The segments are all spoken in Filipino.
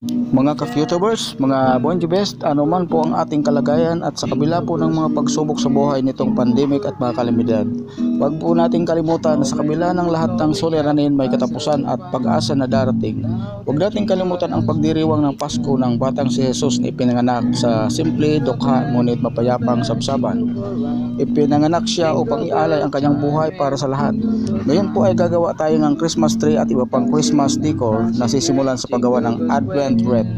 Mga ka-YouTubers, mga Bonji Best, ano man po ang ating kalagayan at sa kabila po ng mga pagsubok sa buhay nitong pandemic at mga kalamidad, huwag po nating kalimutan na sa kabila ng lahat ng suliranin may katapusan at pag-asa na darating. Huwag nating kalimutan ang pagdiriwang ng Pasko ng batang si Jesus na ipinanganak sa simple, dukha, ngunit mapayapang sabsaban. Ipinanganak siya upang ialay ang kanyang buhay para sa lahat. Ngayon po ay gagawa tayo ng Christmas tree at iba pang Christmas decor na sisimulan sa paggawa ng Advent wreath.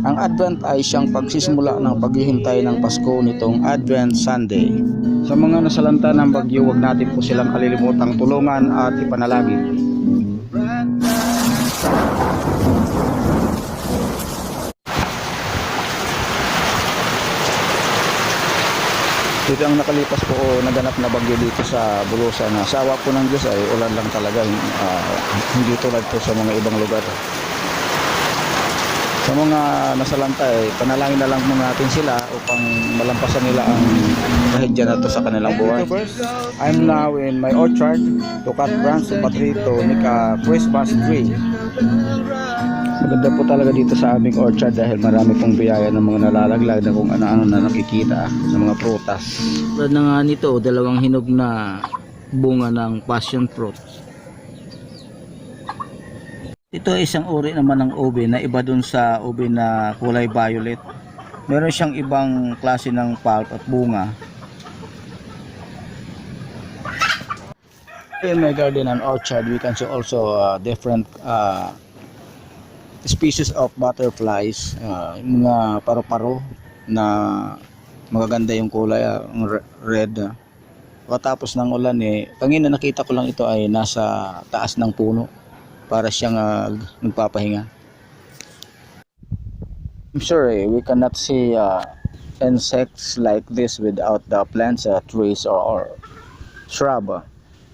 Ang Advent ay siyang pagsisimula ng paghihintay ng Pasko nitong Advent Sunday. Sa mga nasalanta ng bagyo, huwag natin po silang kalilimutang tulungan at ipanalangin. Ito ang nakalipas po naganap na bagyo dito sa Bulusan. Sa awa po ng Diyos ay ulan lang talaga, hindi tulad po sa mga ibang lugar. Sa mga nasalanta ay panalangin na lang muna natin sila upang malampasan nila ang trahedya na to sa kanilang buhay. I'm now in my orchard to cut branch to patrito ni ka Christmas tree. Maganda po talaga dito sa aming orchard dahil marami pong biyaya ng mga nalalaglag na kung ano-ano na nakikita sa mga prutas. Tulad na nga nito, dalawang hinog na bunga ng passion fruit. Ito ay isang uri naman ng ube na iba dun sa ube na kulay violet. Meron siyang ibang klase ng pulp at bunga. In my garden and orchard, we can see also different species of butterflies, mga paro-paro na magaganda yung kulay, red. Pagkatapos ng ulan kanina nakita ko lang ito ay nasa taas ng puno para siyang nagpapahinga. I'm sure we cannot see insects like this without the plants, trees or shrub.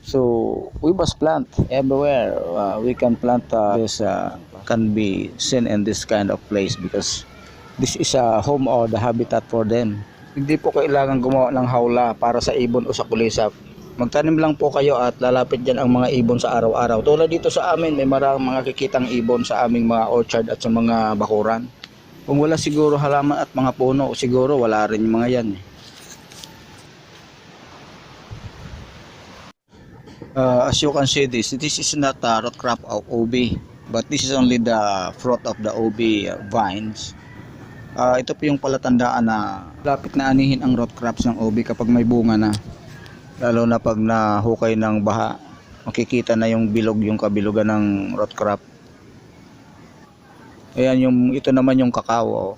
So we must plant everywhere. We can plant this can be seen in this kind of place because this is a home or the habitat for them. Hindi po kailangan gumawa ng hawla para sa ibon o sa kulisap. Magtanim lang po kayo at lalapit dyan ang mga ibon sa araw-araw. Tulad dito sa amin, may maraming mga kikitang ibon sa aming mga orchard at sa mga bakuran. Kung wala siguro halaman at mga puno, siguro wala rin yung mga yan. As you can see this is not a root crop of OB, but this is only the fruit of the OB vines. Ito po yung palatandaan na lapit na anihin ang root crops ng OB kapag may bunga na. Lalo na pag nahukay ng baha, makikita na yung bilog, yung kabilugan ng root crop. Ayan, ito naman yung kakao.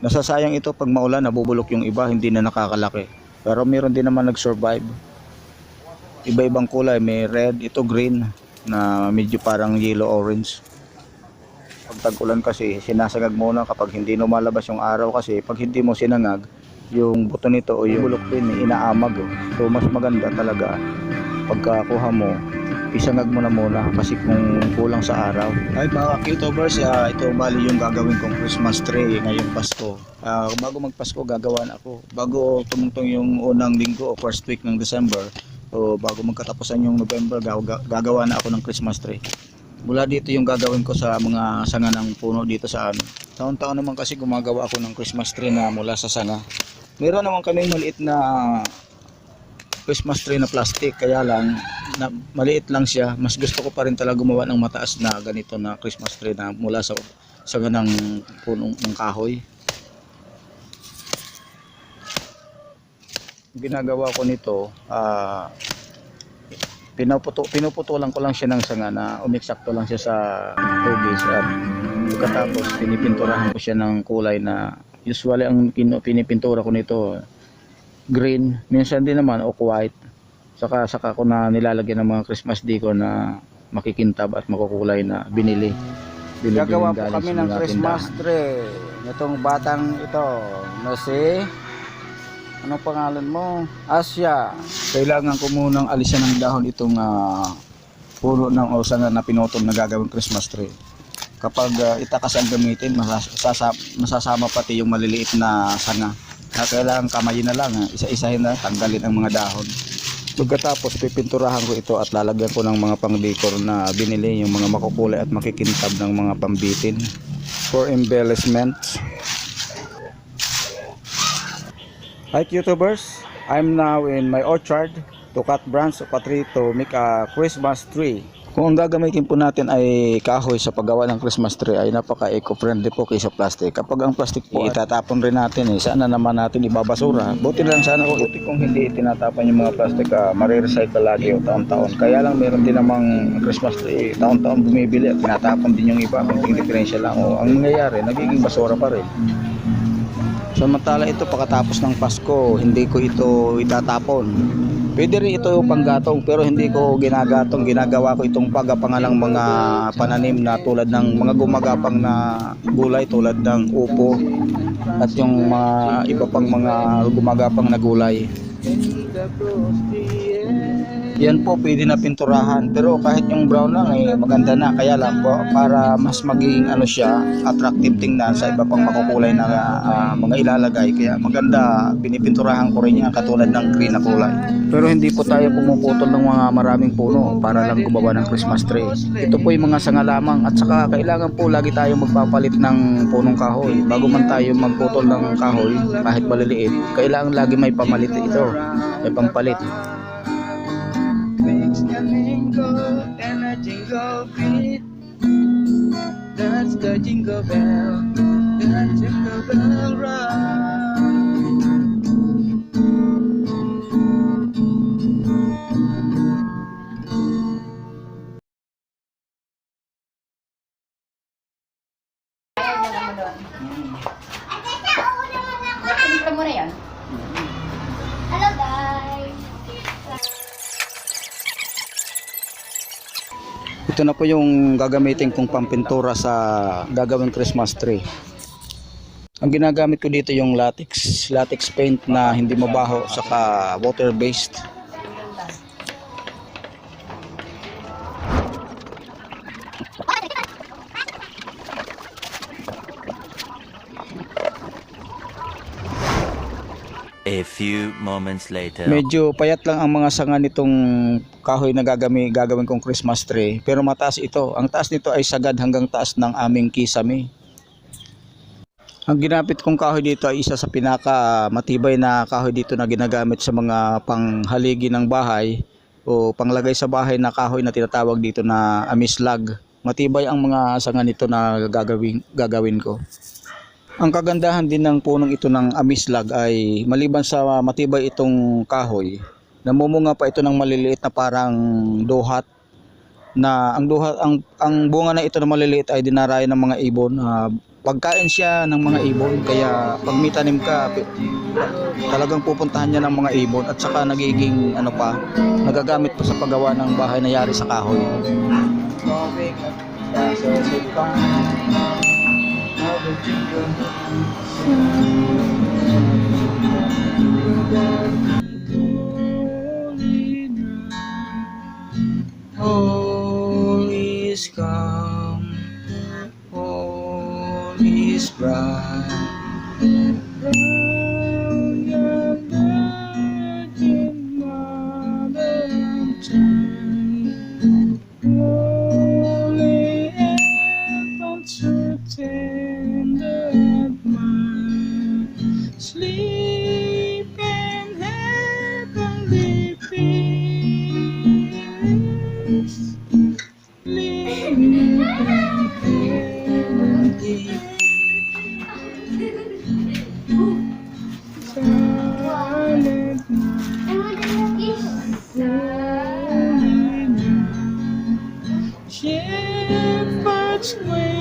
Nasasayang ito pag maulan, nabubulok yung iba, hindi na nakakalaki. Pero meron din naman nag-survive. Iba-ibang kulay, may red, ito green, na medyo parang yellow-orange. Pag tag-ulan kasi, sinasagag muna kapag hindi lumalabas yung araw kasi pag hindi mo sinangag, yung buto nito o yung bulok din inaamag. So mas maganda talaga pagkakuha mo, isangag mo na muna kasi kung kulang sa araw. Ay mga YouTubers, ito bali yung gagawin kong Christmas tree ngayong Pasko. Bago magpasko gagawin ako. Bago tumungtong yung unang linggo o first week ng December, o bago magkatapusan yung November, gagawa na ako ng Christmas tree. Mula dito yung gagawin ko sa mga sanga ng puno dito sa amin. Taon-taon naman kasi gumagawa ako ng Christmas tree na mula sa sanga. Meron naman kaming maliit na Christmas tree na plastic, kaya lang maliit lang siya. Mas gusto ko pa rin talaga gumawa ng mataas na ganito na Christmas tree na mula sa sanga ng punong ng kahoy. Ginagawa ko nito, pinuputulan ko lang siya ng sanga na umiksakto lang siya sa hugis at pagkatapos pinipinturahan ko siya ng kulay na usually ang pinipintura ko nito green, minsan din naman off-white, saka ko na nilalagyan ng mga Christmas decor na makikintab at makukulay na binili. Gagawa po kami ng Christmas tree nitong batang ito na si anong pangalan mo? Asya. Kailangan ko munang alisan ng dahon itong puno ng sanga na pinutol na gagawing Christmas tree. Kapag itakas ang gamitin, masasama pati yung maliliit na sanga. Kailangan kamayin na lang, isa-isahin na, tanggalin ang mga dahon. Pagkatapos pipinturahan ko ito at lalagyan ko ng mga pang-decor na binili, yung mga makukulay at makikintab ng mga pambitin for embellishment. Hi YouTubers, I'm now in my orchard to cut branch of a tree to make a Christmas tree. Kung ang gagamitin po natin ay kahoy sa paggawa ng Christmas tree ay napaka eco-friendly po kaysa plastic. Kapag ang plastic po itatapon rin natin, sana naman natin ibabasura. Buti lang sana kung hindi itinatapon yung mga plastic, marirecycle lagi o taon-taon. Kaya lang meron din namang Christmas tree, taon-taon bumibili at tinatapon din yung iba. Kunting diferensya lang. O ang nangyayari, nagiging basura pa rin. Samantala ito pagkatapos ng Pasko, hindi ko ito itatapon. Pwede rin ito panggatong pero hindi ko ginagatong. Ginagawa ko itong pagapangalang mga pananim na tulad ng mga gumagapang na gulay tulad ng upo at yung mga iba pang mga gumagapang na gulay. Yan po pwede na pinturahan pero kahit yung brown lang ay maganda na, kaya lang po para mas maging ano siya, attractive tingnan sa iba pang makukulay na mga ilalagay, kaya maganda pinipinturahan ko rin yan katulad ng green na kulay. Pero hindi po tayo pumuputol ng mga maraming puno para lang gumawa ng Christmas tree. Ito po yung mga sanga lamang at saka kailangan po lagi tayo magpapalit ng punong kahoy. Bago man tayo magputol ng kahoy kahit maliliit, kailangan lagi may pamalit ito, may pampalit. Makes a jingle and a jingle beat. That's the jingle bell, the jingle bell rock. Mo na yan. Hello guys. Ito na po yung gagamitin kong pampintura sa gagawing Christmas tree. Ang ginagamit ko dito yung latex paint na hindi mabaho saka water based. A few moments later. Medyo payat lang ang mga sanga nitong kahoy na gagawin kong Christmas tree, pero mataas ito. Ang taas nito ay sagad hanggang taas ng aming kisame. Ang ginapit kong kahoy dito ay isa sa pinaka matibay na kahoy dito na ginagamit sa mga panghaligi ng bahay o panglagay sa bahay na kahoy na tinatawag dito na amislag. Matibay ang mga sanga nito na gagawin ko. Ang kagandahan din ng punong ito ng amislag ay maliban sa matibay itong kahoy, namumunga pa ito ng maliliit na parang duhat na ang bunga na ito na maliliit ay dinarayo ng mga ibon. Pagkain siya ng mga ibon, kaya pag may tanim ka talagang pupuntahan niya ng mga ibon at saka nagiging nagagamit pa sa paggawa ng bahay na yari sa kahoy. All is calm, all is bright. Round your virgin mother and child, holy infant so tender and mild, sleep in heavenly peace, sleep in heavenly silent night, holy night, shepherd's way.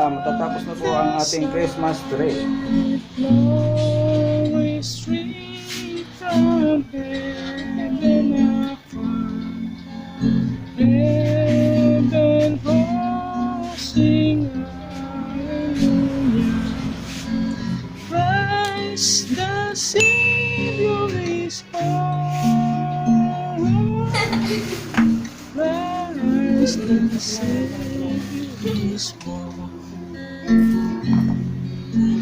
Matatapos na po ang ating Christmas tree. Glory stream from heaven afar, heaven sing hallelujah. Christ the Savior is born. Christ the Savior is born.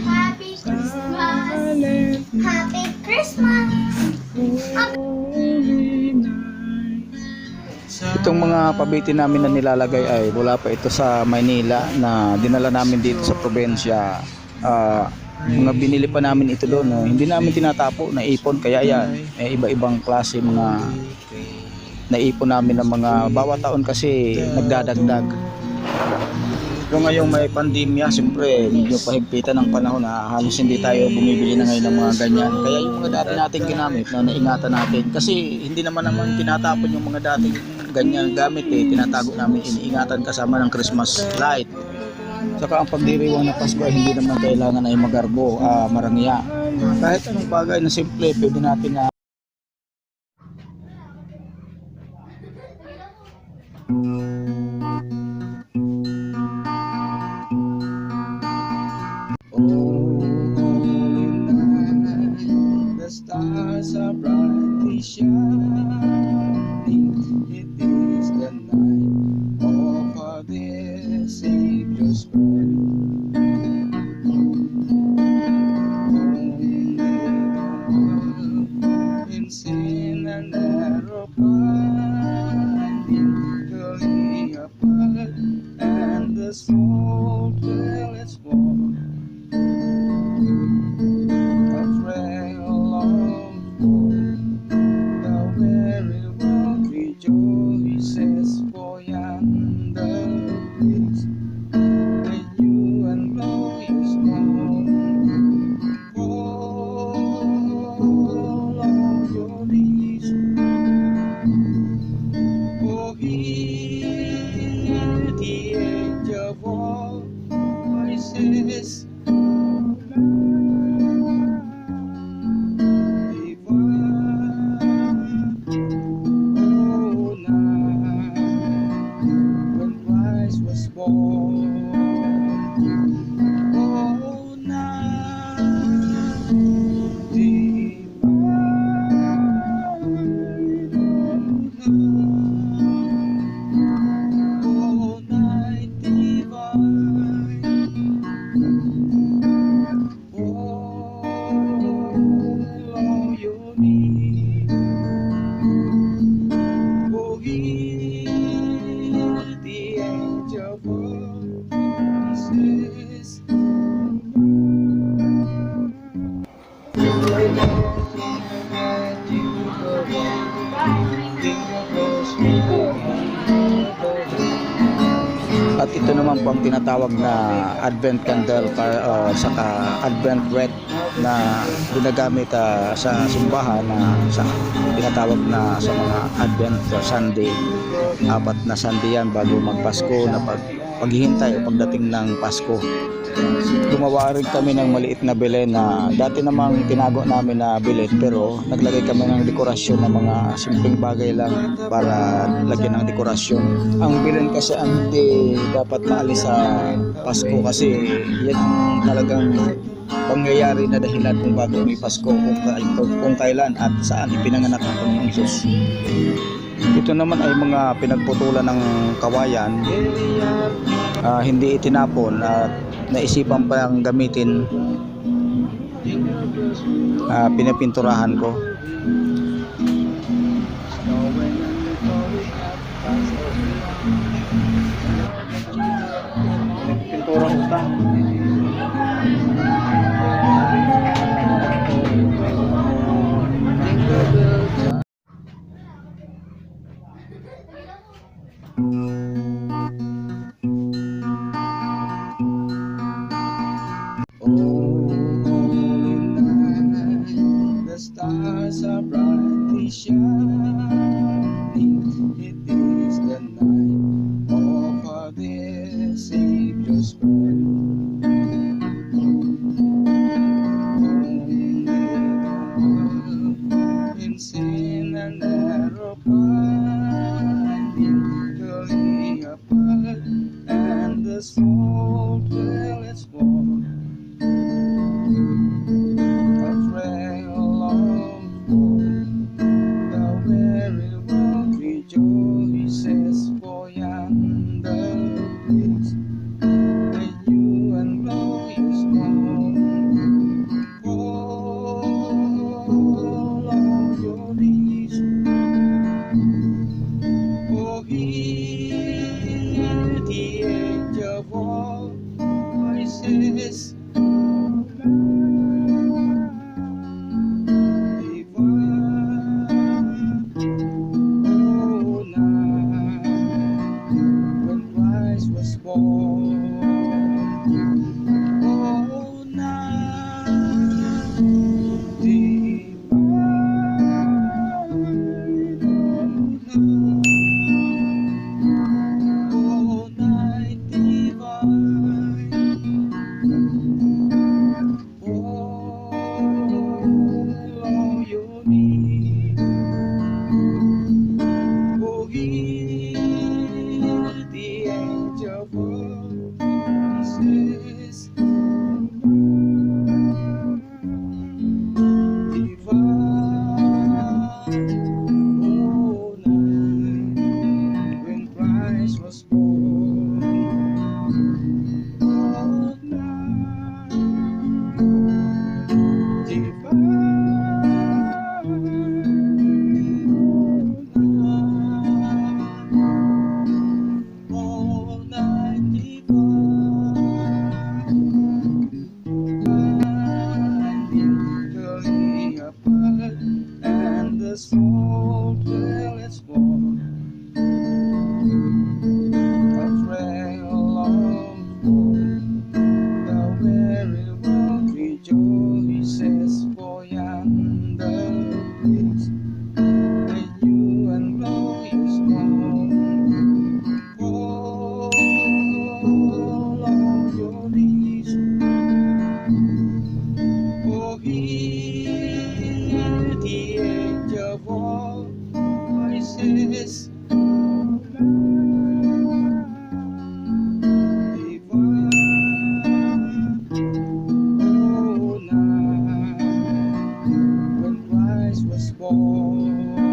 Happy Christmas. Silent Happy Christmas. night, Itong mga pabitin namin na nilalagay ay wala pa ito sa Maynila na dinala namin dito sa probinsya. Mga binili pa namin ito doon. Hindi namin tinatapo, naipon. Kaya yan, iba-ibang klase mga naipon namin ng mga bawat taon kasi nagdadagdag. Pero ngayong may pandemya, siyempre medyo pahigpitan ng panahon na halos hindi tayo bumibili na ngayon ng mga ganyan. Kaya yung mga dati nating ginamit na naingatan natin kasi hindi naman tinatapon yung mga dating ganyan gamit tinatago namin, iniingatan kasama ng Christmas light. Saka ang pagdiriwang na Pasko ay hindi naman kailangan ay magarbo, marangya. Kahit anong bagay na simple pwede natin na the stars are brightly shining. It is the night of our dear Savior's birth. Only the world in sin and narrow finding early apart, and the soul till its born. A trail of gold, the very world rejoices, for yonder breeze the you and glorious dawn. All of your deeds, for hear the angel voices. At ito naman po ang tinatawag na Advent candle saka Advent wreath na ginagamit sa simbahan na sa tinatawag na sa mga Advent Sunday. 4 na Sunday yan bago magpasko na paghihintay o pagdating ng Pasko. Gumawa rin kami ng maliit na Belen na dati namang tinago namin na Belen, pero naglagay kami ng dekorasyon ng mga simpleng bagay lang para lagyan ng dekorasyon. Ang Belen kasi hindi dapat maalis sa Pasko kasi yan ang talagang pangyayari na dahilan kung bakit may Pasko, kung kailan at saan ipinanganak ang Panginoong Diyos. Ito naman ay mga pinagputulan ng kawayan, hindi itinapon at naisipan pa lang gamitin. Pinapinturahan ko. Pintura ko ta. The stars are brightly shining. It is the night of our dear Savior's birth. Only the world in sin and narrow finding early apart, and the soul till its born. Your voices divine. Oh, night when Christ was born. Oh, night divine. Oh, night divine. All you need. Oh, hear the angel voices divine. Oh, night when Christ was born. Oh, night divine. All night divine. Lily apart, and the soul till it's born. A trail of gold, the very world rejoices for yonder place. When you and glorious dawn, all of your needs. Oh, hear the angel voices divine. Oh, night when Christ was born.